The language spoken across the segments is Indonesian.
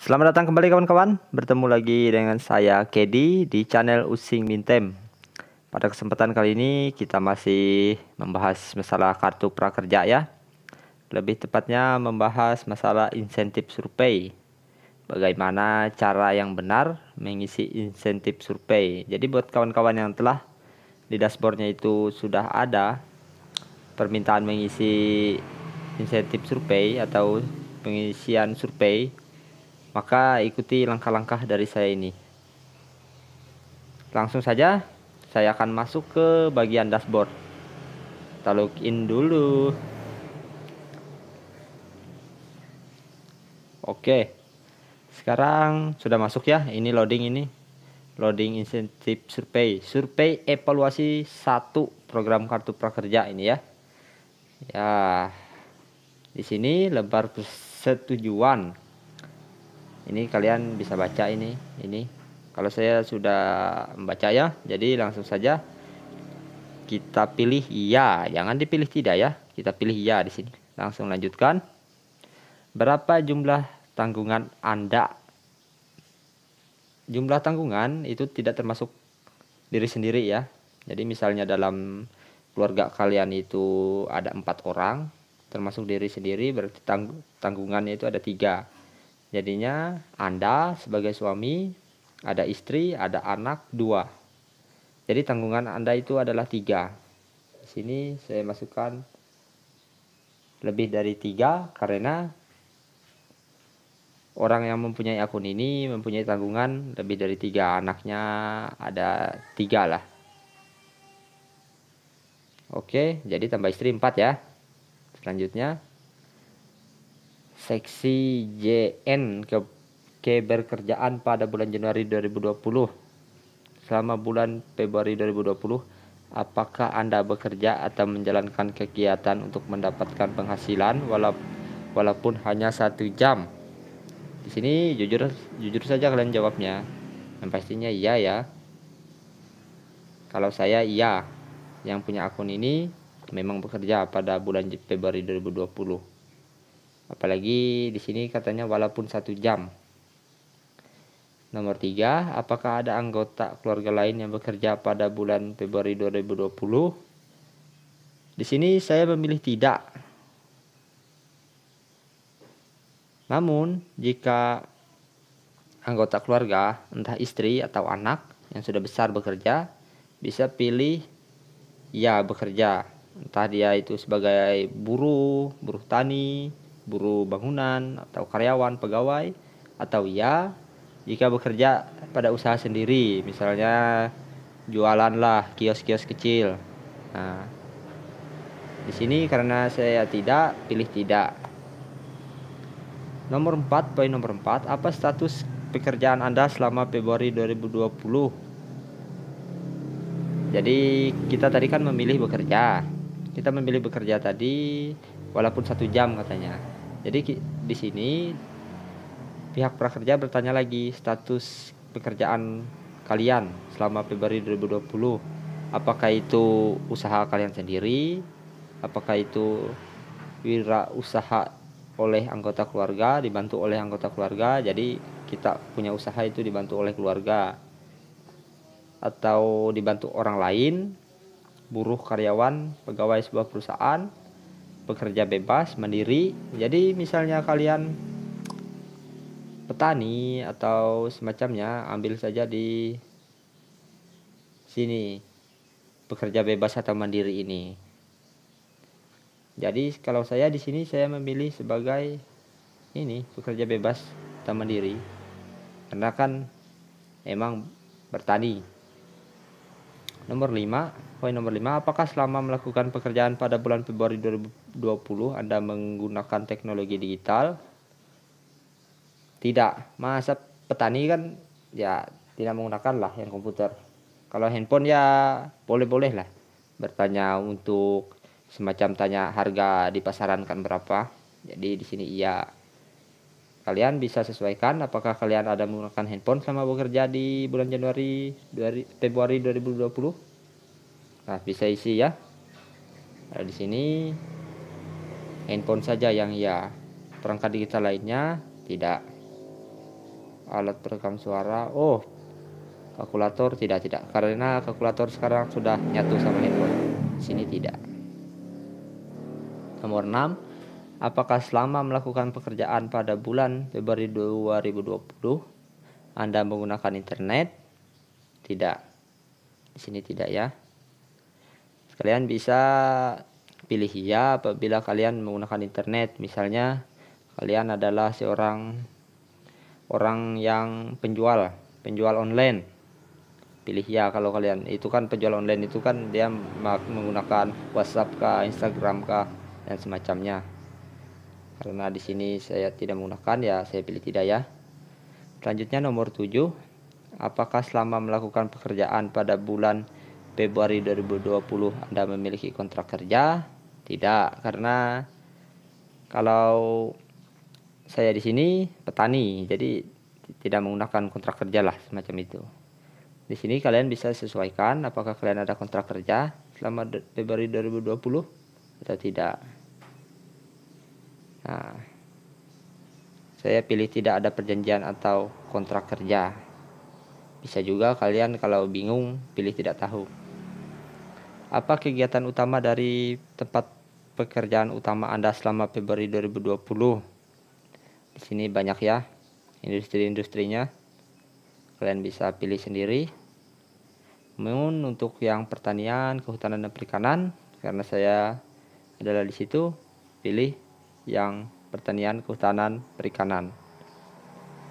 Selamat datang kembali kawan-kawan. Bertemu lagi dengan saya Kedi di channel Using Mintem. Pada kesempatan kali ini kita masih membahas masalah kartu prakerja ya. Lebih tepatnya membahas masalah insentif survei. Bagaimana cara yang benar mengisi insentif survei. Jadi buat kawan-kawan yang telah di dashboardnya itu sudah ada permintaan mengisi insentif survei atau pengisian survei, maka ikuti langkah-langkah dari saya ini. Langsung saja saya akan masuk ke bagian dashboard. Kita login dulu. Oke. Sekarang sudah masuk ya. Ini loading ini. Loading insentif survei. Survei evaluasi 1 program kartu prakerja ini ya. Ya. Di sini lembar persetujuan. Ini kalian bisa baca ini. Kalau saya sudah membaca ya, jadi langsung saja kita pilih iya, jangan dipilih tidak ya. Kita pilih iya di sini. Langsung lanjutkan. Berapa jumlah tanggungan Anda? Jumlah tanggungan itu tidak termasuk diri sendiri ya. Jadi misalnya dalam keluarga kalian itu ada 4 orang, termasuk diri sendiri, berarti tanggungannya itu ada 3. Jadinya Anda sebagai suami, ada istri, ada anak 2. Jadi tanggungan Anda itu adalah 3. Di sini saya masukkan lebih dari 3 karena orang yang mempunyai akun ini mempunyai tanggungan lebih dari 3. Anaknya ada 3 lah. Oke, jadi tambah istri 4 ya. Selanjutnya seksi JN keberkerjaan pada bulan Januari 2020. Selama bulan Februari 2020, apakah Anda bekerja atau menjalankan kegiatan untuk mendapatkan penghasilan walaupun hanya 1 jam? Di sini jujur saja kalian jawabnya. Yang pastinya iya ya. Kalau saya iya. Yang punya akun ini memang bekerja pada bulan Februari 2020. Apalagi di sini katanya walaupun 1 jam. Nomor 3, apakah ada anggota keluarga lain yang bekerja pada bulan Februari 2020? Di sini saya memilih tidak. Namun, jika anggota keluarga, entah istri atau anak yang sudah besar bekerja, bisa pilih ya bekerja. Entah dia itu sebagai buruh tani, buruh bangunan, atau karyawan, pegawai, atau ya jika bekerja pada usaha sendiri, misalnya jualan lah, kios-kios kecil. Nah, di sini karena saya tidak, pilih tidak. Nomor 4, poin nomor 4, apa status pekerjaan Anda selama Februari 2020? Jadi kita tadi kan memilih bekerja. Kita memilih bekerja tadi walaupun 1 jam katanya. Jadi di sini pihak prakerja bertanya lagi status pekerjaan kalian selama Februari 2020. Apakah itu usaha kalian sendiri? Apakah itu wirausaha oleh anggota keluarga, dibantu oleh anggota keluarga? Jadi kita punya usaha itu dibantu oleh keluarga atau dibantu orang lain, buruh, karyawan, pegawai sebuah perusahaan, pekerja bebas, mandiri. Jadi misalnya kalian petani atau semacamnya, ambil saja di sini pekerja bebas atau mandiri ini. Jadi kalau saya di sini saya memilih sebagai ini pekerja bebas atau mandiri karena kan emang bertani. Nomor 5, poin nomor 5, apakah selama melakukan pekerjaan pada bulan Februari 2020 Anda menggunakan teknologi digital? Tidak, masa petani kan ya tidak menggunakan lah yang komputer. Kalau handphone ya boleh-boleh lah bertanya untuk semacam tanya harga di pasaran kan berapa. Jadi di sini iya. Kalian bisa sesuaikan apakah kalian ada menggunakan handphone selama bekerja di bulan Februari 2020. Nah, bisa isi ya. Nah, di sini handphone saja yang iya. Perangkat digital lainnya tidak. alat perekam suara. Oh, kalkulator tidak, karena kalkulator sekarang sudah nyatu sama handphone. Sini tidak. Nomor 6, apakah selama melakukan pekerjaan pada bulan Februari 2020 Anda menggunakan internet? Tidak. Di sini tidak ya. Kalian bisa pilih ya apabila kalian menggunakan internet. Misalnya kalian adalah seorang orang yang penjual online. Pilih ya kalau kalian. Itu kan penjual online itu kan dia menggunakan WhatsApp kah, Instagram kah, dan semacamnya. Karena di sini saya tidak menggunakan, ya saya pilih tidak ya. Selanjutnya nomor 7, apakah selama melakukan pekerjaan pada bulan Februari 2020 Anda memiliki kontrak kerja? Tidak, karena kalau saya di sini petani, jadi tidak menggunakan kontrak kerja lah, semacam itu. Di sini kalian bisa sesuaikan apakah kalian ada kontrak kerja selama Februari 2020 atau tidak. Nah, saya pilih tidak ada perjanjian atau kontrak kerja. Bisa juga kalian kalau bingung pilih tidak tahu. Apa kegiatan utama dari tempat pekerjaan utama Anda selama Februari 2020? Di sini banyak ya industri-industrinya. Kalian bisa pilih sendiri. Namun untuk yang pertanian, kehutanan dan perikanan, karena saya adalah di situ, pilih yang pertanian, kehutanan, perikanan.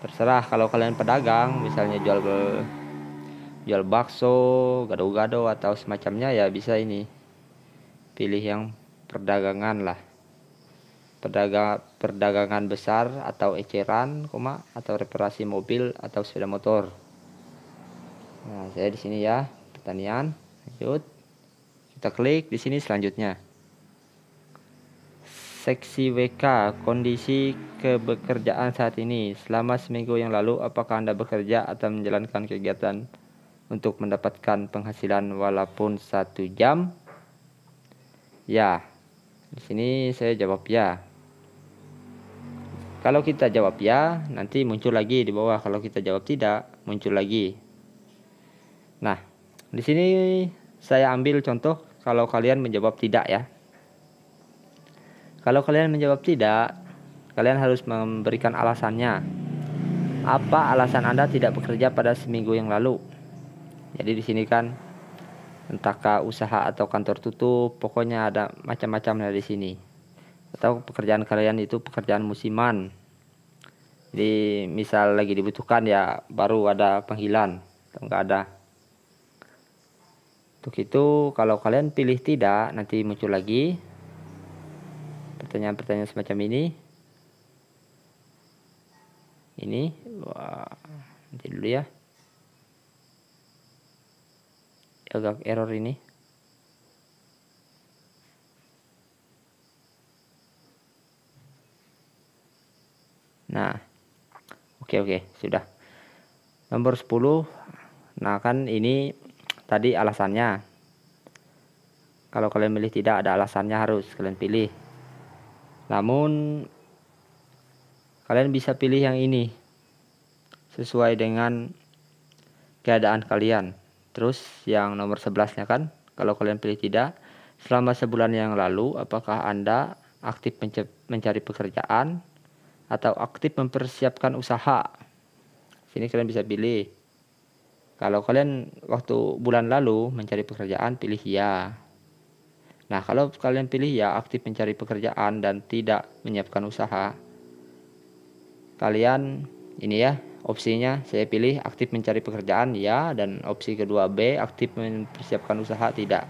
Terserah kalau kalian pedagang, misalnya jual bakso, gado-gado atau semacamnya, ya bisa ini. Pilih yang perdagangan lah. Perdagangan besar atau eceran, atau reparasi mobil atau sepeda motor. Nah, saya di sini ya, pertanian. Lanjut. Kita klik di sini selanjutnya. Seksi WK, kondisi kebekerjaan saat ini. Selama seminggu yang lalu, apakah Anda bekerja atau menjalankan kegiatan untuk mendapatkan penghasilan walaupun 1 jam? Ya. Di sini saya jawab ya. Kalau kita jawab ya, nanti muncul lagi di bawah. Kalau kita jawab tidak, muncul lagi. Nah, di sini saya ambil contoh kalau kalian menjawab tidak ya. Kalau kalian menjawab tidak, kalian harus memberikan alasannya. Apa alasan Anda tidak bekerja pada seminggu yang lalu? Jadi di sini kan entahkah usaha atau kantor tutup, pokoknya ada macam-macam dari sini. Atau pekerjaan kalian itu pekerjaan musiman. Jadi misal lagi dibutuhkan ya baru ada panggilan, atau enggak ada. Untuk itu kalau kalian pilih tidak, nanti muncul lagi pertanyaan-pertanyaan semacam ini. Wah, nanti dulu ya. Agak error ini. Nah, oke, sudah. Nomor 10. Nah, kan ini tadi alasannya. Kalau kalian pilih tidak, ada alasannya, harus kalian pilih. Namun kalian bisa pilih yang ini sesuai dengan keadaan kalian. Terus yang nomor 11-nya kan, kalau kalian pilih tidak, selama sebulan yang lalu apakah Anda aktif mencari pekerjaan atau aktif mempersiapkan usaha? Sini kalian bisa pilih. Kalau kalian waktu bulan lalu mencari pekerjaan, pilih ya. Nah, kalau kalian pilih ya, aktif mencari pekerjaan dan tidak menyiapkan usaha, kalian ini ya, opsinya saya pilih aktif mencari pekerjaan ya, dan opsi kedua B, aktif mempersiapkan usaha tidak.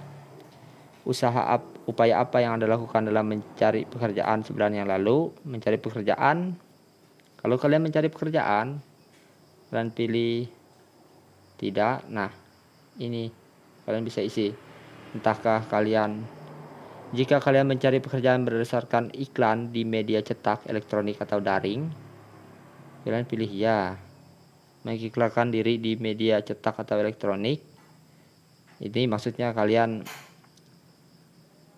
Upaya apa yang Anda lakukan dalam mencari pekerjaan sebulan yang lalu? Mencari pekerjaan. Kalau kalian mencari pekerjaan, kalian pilih tidak. Nah, ini kalian bisa isi. Jika kalian mencari pekerjaan berdasarkan iklan di media cetak, elektronik atau daring, kalian pilih ya. Mengiklankan diri di media cetak atau elektronik. Ini maksudnya kalian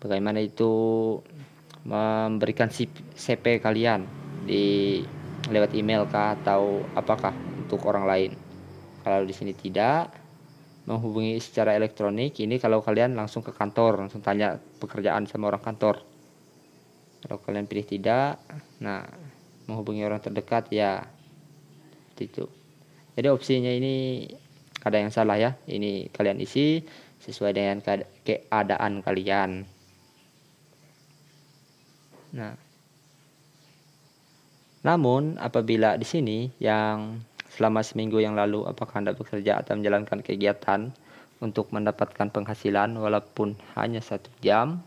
bagaimana itu memberikan CV kalian lewat email kah atau apakah untuk orang lain. Kalau di sini tidak, menghubungi secara elektronik. Ini kalau kalian langsung ke kantor, langsung tanya pekerjaan sama orang kantor. Kalau kalian pilih tidak, nah menghubungi orang terdekat ya seperti itu. Jadi opsinya ini ada yang salah ya. Ini kalian isi sesuai dengan keadaan kalian. Nah, namun apabila di sini yang selama seminggu yang lalu apakah Anda bekerja atau menjalankan kegiatan untuk mendapatkan penghasilan walaupun hanya 1 jam?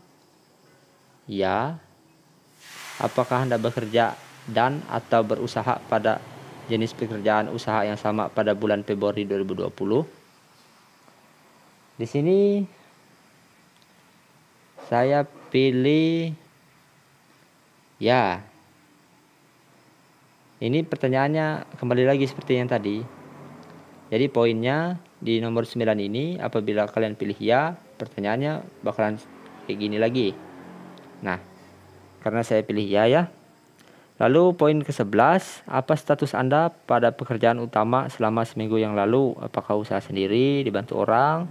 Ya. Apakah Anda bekerja dan atau berusaha pada jenis pekerjaan usaha yang sama pada bulan Februari 2020? Di sini saya pilih ya. Ini pertanyaannya kembali lagi seperti yang tadi. Jadi poinnya di nomor 9 ini apabila kalian pilih ya, pertanyaannya bakalan kayak gini lagi. Nah, karena saya pilih ya. Lalu poin ke-11, apa status Anda pada pekerjaan utama selama seminggu yang lalu? Apakah usaha sendiri, dibantu orang?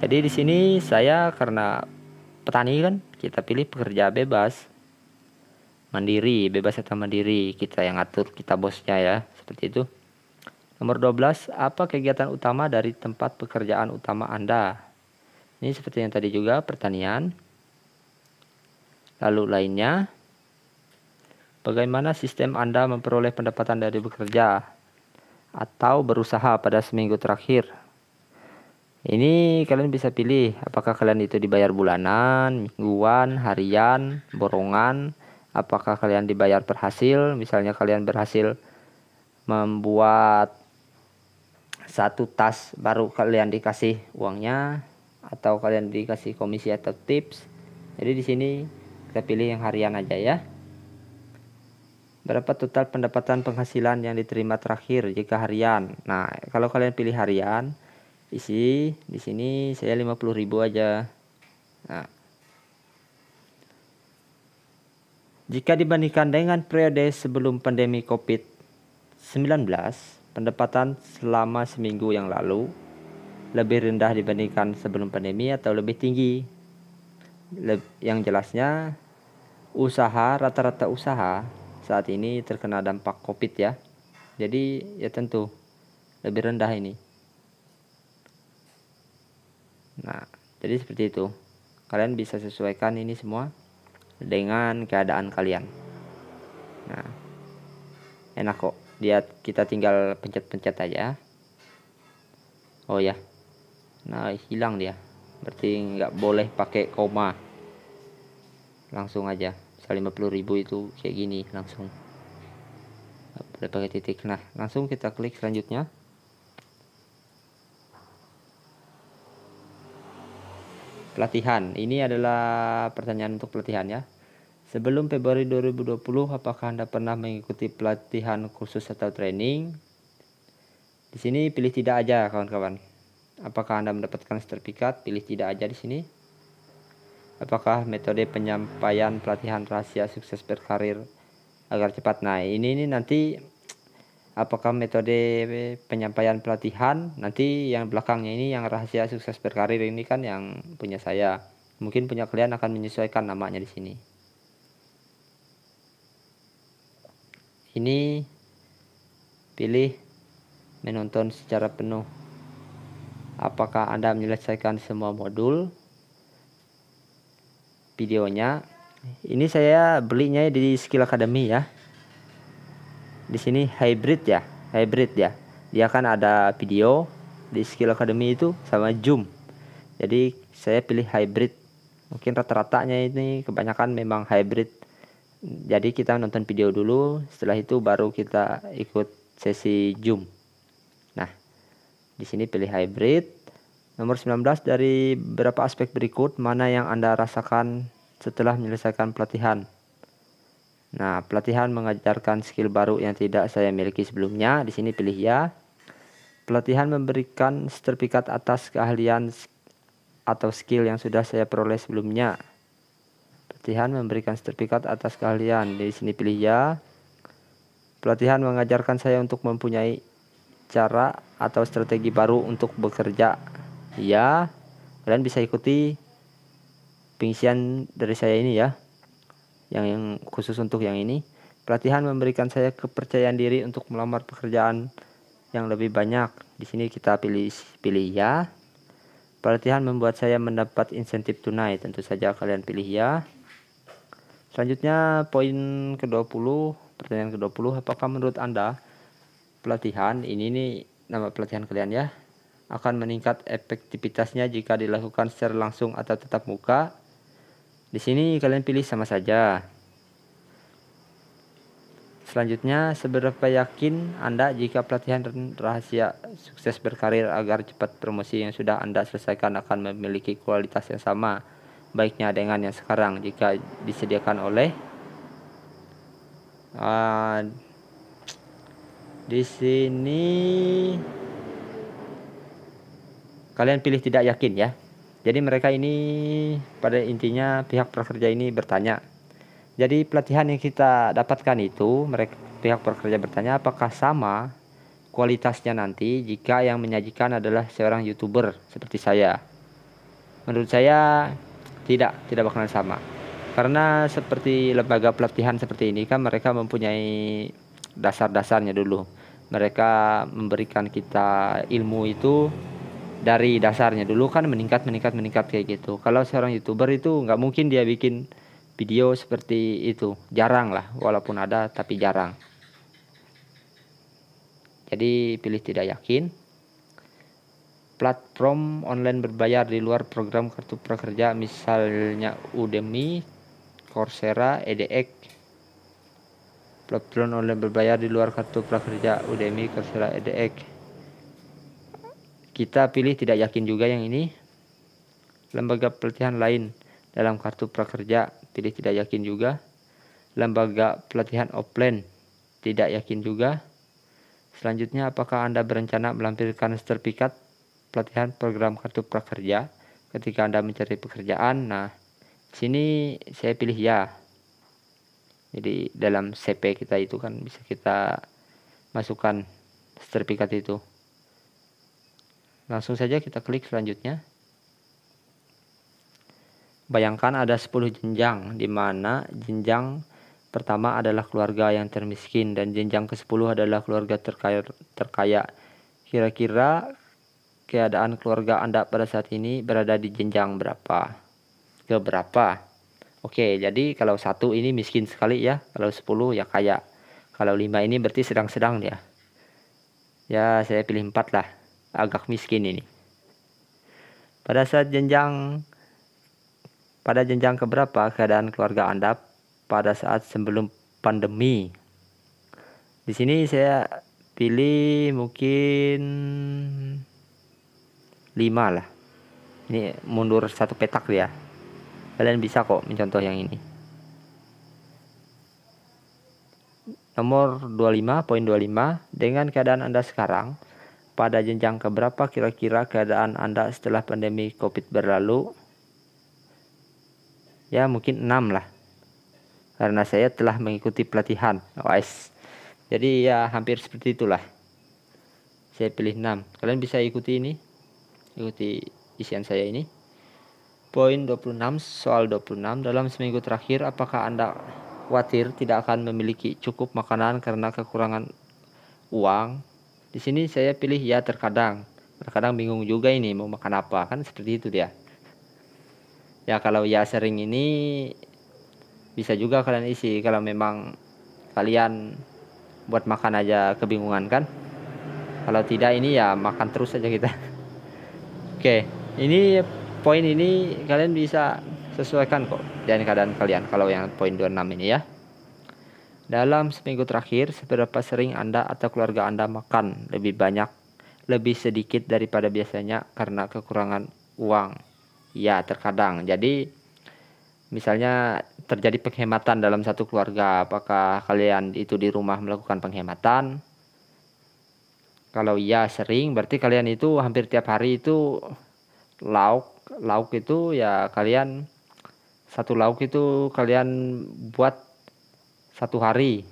Jadi di sini saya karena petani kan, kita pilih pekerja bebas. Mandiri, bebas atau mandiri, kita yang atur, kita bosnya ya, seperti itu. Nomor 12, apa kegiatan utama dari tempat pekerjaan utama Anda? Ini seperti yang tadi juga, pertanian. Lalu lainnya, bagaimana sistem Anda memperoleh pendapatan dari bekerja atau berusaha pada seminggu terakhir? Ini kalian bisa pilih, apakah kalian itu dibayar bulanan, mingguan, harian, borongan, apakah kalian dibayar per hasil, misalnya kalian berhasil membuat 1 tas baru kalian dikasih uangnya, atau kalian dikasih komisi atau tips. Jadi di sini kita pilih yang harian aja ya. Berapa total pendapatan penghasilan yang diterima terakhir jika harian? Nah, kalau kalian pilih harian, isi di sini saya 50.000 aja. Nah, jika dibandingkan dengan periode sebelum pandemi COVID-19, pendapatan selama seminggu yang lalu lebih rendah dibandingkan sebelum pandemi atau lebih tinggi? Yang jelasnya rata-rata usaha saat ini terkena dampak COVID ya. Jadi ya tentu lebih rendah ini. Nah, jadi seperti itu. Kalian bisa sesuaikan ini semua dengan keadaan kalian. Nah, enak kok. Kita tinggal pencet-pencet aja. Oh ya. Nah, hilang dia. Berarti nggak boleh pakai koma. Langsung aja. 50.000 itu kayak gini langsung. Nggak boleh pakai titik. Nah, langsung kita klik selanjutnya. Pelatihan. Ini adalah pertanyaan untuk pelatihan ya. Sebelum Februari 2020, apakah Anda pernah mengikuti pelatihan khusus atau training? Di sini pilih tidak aja kawan-kawan. Apakah Anda mendapatkan sertifikat? Pilih tidak aja di sini. Apakah metode penyampaian pelatihan rahasia sukses berkarir agar cepat? Nah, ini nanti apakah metode penyampaian pelatihan, nanti yang belakangnya ini yang rahasia sukses berkarir ini kan yang punya saya. Mungkin punya kalian akan menyesuaikan namanya di sini. Ini pilih menonton secara penuh. Apakah Anda menyelesaikan semua modul videonya? Ini saya belinya di Skill Academy ya. Di sini hybrid ya. Dia kan ada video di Skill Academy itu sama Zoom. Jadi saya pilih hybrid. Mungkin rata-ratanya ini kebanyakan memang hybrid. Jadi kita nonton video dulu, setelah itu baru kita ikut sesi Zoom. Nah, di sini pilih hybrid. Nomor 19, dari beberapa aspek berikut mana yang Anda rasakan setelah menyelesaikan pelatihan? Nah, pelatihan mengajarkan skill baru yang tidak saya miliki sebelumnya. Di sini pilih ya. Pelatihan memberikan sertifikat atas keahlian atau skill yang sudah saya peroleh sebelumnya. Pelatihan memberikan sertifikat atas keahlian. Di sini pilih ya. Pelatihan mengajarkan saya untuk mempunyai cara atau strategi baru untuk bekerja? Ya, kalian bisa ikuti pengisian dari saya ini ya, yang khusus untuk yang ini. Pelatihan memberikan saya kepercayaan diri untuk melamar pekerjaan yang lebih banyak. Di sini kita pilih ya. Pelatihan membuat saya mendapat insentif tunai. Tentu saja kalian pilih ya. Selanjutnya poin ke-20, pertanyaan ke-20, apakah menurut Anda pelatihan ini nih, nama pelatihan kalian ya, akan meningkat efektivitasnya jika dilakukan secara langsung atau tatap muka? Di sini kalian pilih sama saja. Selanjutnya, seberapa yakin Anda jika pelatihan rahasia sukses berkarir agar cepat promosi yang sudah Anda selesaikan akan memiliki kualitas yang sama baiknya dengan yang sekarang jika disediakan oleh di sini kalian pilih tidak yakin ya. Jadi mereka ini pada intinya pihak prakerja ini bertanya. Jadi pelatihan yang kita dapatkan itu, pihak prakerja bertanya apakah sama kualitasnya nanti jika yang menyajikan adalah seorang YouTuber seperti saya. Menurut saya tidak bakalan sama. Karena seperti lembaga pelatihan seperti ini kan mereka mempunyai dasar-dasarnya dulu. Mereka memberikan kita ilmu itu dari dasarnya dulu kan meningkat kayak gitu. Kalau seorang YouTuber itu nggak mungkin dia bikin video seperti itu, jarang lah, walaupun ada tapi jarang. Jadi pilih tidak yakin. Platform online berbayar di luar program kartu prakerja misalnya Udemy, Coursera, edX. Platform online berbayar di luar kartu prakerja Udemy, Coursera, edX. Kita pilih tidak yakin juga yang ini. Lembaga pelatihan lain dalam kartu prakerja, pilih tidak yakin juga. Lembaga pelatihan offline, tidak yakin juga. Selanjutnya, apakah Anda berencana melampirkan sertifikat pelatihan program kartu prakerja ketika Anda mencari pekerjaan? Nah, sini saya pilih ya. Jadi dalam CV kita itu kan bisa kita masukkan sertifikat itu. Langsung saja kita klik selanjutnya. Bayangkan ada 10 jenjang, di mana jenjang pertama adalah keluarga yang termiskin dan jenjang ke-10 adalah keluarga terkaya. Kira-kira keadaan keluarga Anda pada saat ini berada di jenjang berapa? Keberapa? Oke, jadi kalau 1 ini miskin sekali ya, kalau 10 ya kaya. Kalau 5 ini berarti sedang-sedang dia. Ya, saya pilih 4 lah, agak miskin ini. Pada jenjang keberapa keadaan keluarga Anda pada saat sebelum pandemi? Di sini saya pilih mungkin 5 lah. Ini mundur 1 petak ya. Kalian bisa kok mencontoh yang ini. Nomor 25, poin 25, dengan keadaan Anda sekarang, pada jenjang keberapa kira-kira keadaan Anda setelah pandemi COVID berlalu? Ya mungkin 6 lah. Karena saya telah mengikuti pelatihan. Jadi ya hampir seperti itulah. Saya pilih 6. Kalian bisa ikuti ini. Ikuti isian saya ini. Poin 26, soal 26. Dalam seminggu terakhir, apakah Anda khawatir tidak akan memiliki cukup makanan karena kekurangan uang? Di sini saya pilih ya terkadang. Terkadang bingung juga ini mau makan apa. Kan seperti itu dia. Ya kalau ya sering ini bisa juga kalian isi. Kalau memang kalian buat makan aja kebingungan kan. Kalau tidak ini ya makan terus aja kita. Oke, ini poin ini kalian bisa sesuaikan kok dengan keadaan kalian. Kalau yang poin 26 ini ya. Dalam seminggu terakhir, seberapa sering Anda atau keluarga Anda makan lebih banyak, lebih sedikit daripada biasanya karena kekurangan uang? Ya, terkadang. Jadi, misalnya terjadi penghematan dalam satu keluarga. Apakah kalian itu di rumah melakukan penghematan? Kalau ya sering, berarti kalian itu hampir tiap hari itu lauk itu ya kalian satu lauk itu kalian buat 1 hari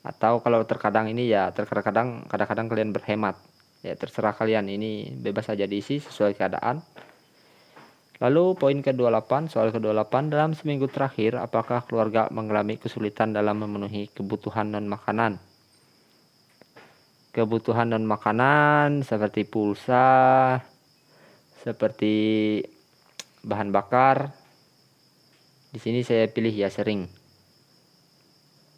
Atau kalau terkadang ini ya kadang-kadang kalian berhemat. Ya terserah kalian, ini bebas saja diisi sesuai keadaan. Lalu poin ke-28, soal ke-28, dalam seminggu terakhir apakah keluarga mengalami kesulitan dalam memenuhi kebutuhan non-makanan? Kebutuhan non-makanan seperti pulsa, seperti bahan bakar. Di sini saya pilih ya sering.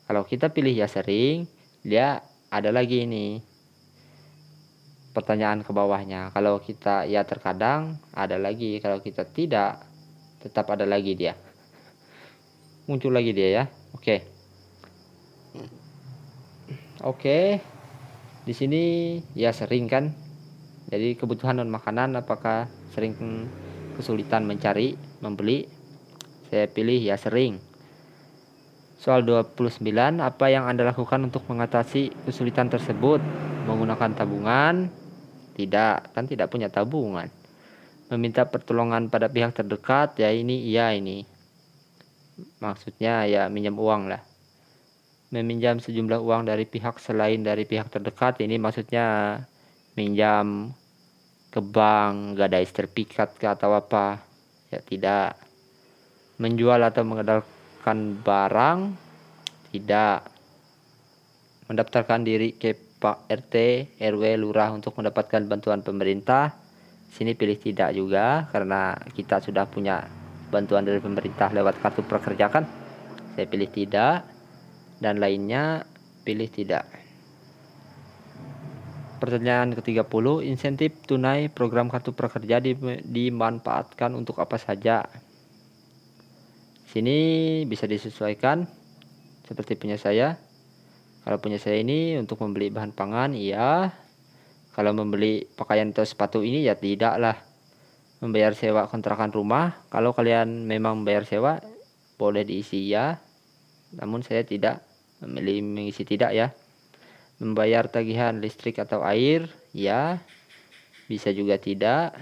Kalau kita pilih ya sering, dia ada lagi ini pertanyaan ke bawahnya. Kalau kita ya terkadang, ada lagi. Kalau kita tidak, tetap ada lagi dia. Muncul lagi dia ya. Oke. Oke. Di sini ya sering kan. Jadi kebutuhan non makanan apakah sering kesulitan mencari, membeli? Saya pilih ya sering. Soal 29, apa yang Anda lakukan untuk mengatasi kesulitan tersebut? Menggunakan tabungan? Tidak, kan tidak punya tabungan. Meminta pertolongan pada pihak terdekat, ya ini iya ini. Maksudnya ya minjam uang lah. Meminjam sejumlah uang dari pihak selain dari pihak terdekat, ini maksudnya minjam ke bank, gadai sertifikat ke atau apa? Ya tidak. Menjual atau mengedalkan barang? Tidak. Mendaftarkan diri ke Pak RT, RW, Lurah untuk mendapatkan bantuan pemerintah? Sini pilih tidak juga karena kita sudah punya bantuan dari pemerintah lewat kartu prakerja kan. Saya pilih tidak. Dan lainnya pilih tidak. Pertanyaan ke-30, insentif tunai program kartu prakerja dimanfaatkan untuk apa saja? Sini bisa disesuaikan seperti punya saya. Kalau punya saya ini untuk membeli bahan pangan, iya. Kalau membeli pakaian atau sepatu ini ya tidak lah. Membayar sewa kontrakan rumah, kalau kalian memang membayar sewa, boleh diisi ya. Namun saya tidak memilih mengisi tidak ya. Membayar tagihan listrik atau air, ya. Bisa juga tidak.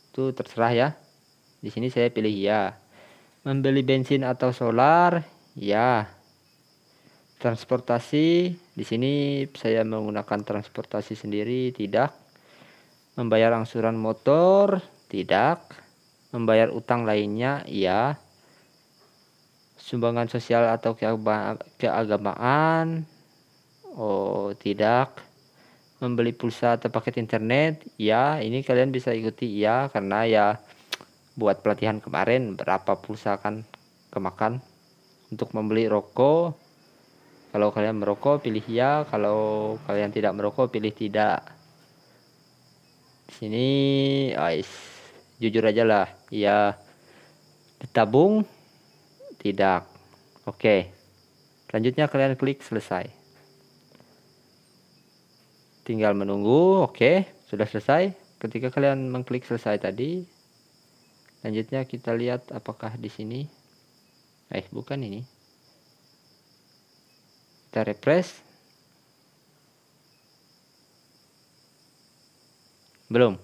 Itu terserah ya. Di sini saya pilih ya. Membeli bensin atau solar, ya. Transportasi, di sini saya menggunakan transportasi sendiri, tidak. Membayar angsuran motor, tidak. Membayar utang lainnya, ya. Sumbangan sosial atau keagamaan, oh tidak. Membeli pulsa atau paket internet, ya. Ini kalian bisa ikuti ya, karena ya buat pelatihan kemarin berapa pulsa kan kemakan. Untuk membeli rokok, kalau kalian merokok pilih ya, kalau kalian tidak merokok pilih tidak. Di sini jujur aja lah, ya. Ditabung tidak. Oke. Selanjutnya kalian klik selesai. Tinggal menunggu. Oke, sudah selesai. Ketika kalian mengklik selesai tadi, selanjutnya kita lihat apakah di sini. Bukan ini. Kita refresh. Belum.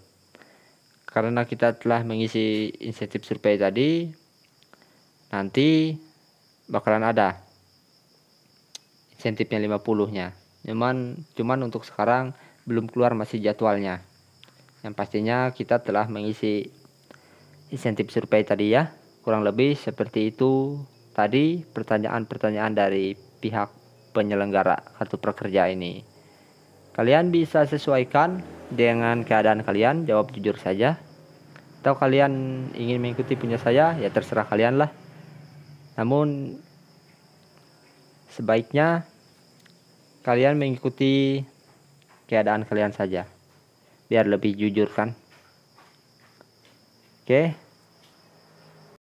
Karena kita telah mengisi insentif survei tadi, nanti bakalan ada insentifnya 50-nya. Cuman untuk sekarang belum keluar masih jadwalnya. Yang pastinya kita telah mengisi insentif survei tadi ya. Kurang lebih seperti itu tadi pertanyaan-pertanyaan dari pihak penyelenggara kartu prakerja ini. Kalian bisa sesuaikan dengan keadaan kalian, jawab jujur saja. Atau kalian ingin mengikuti punya saya, ya terserah kalian lah. Namun sebaiknya kalian mengikuti keadaan kalian saja, biar lebih jujur kan. Oke.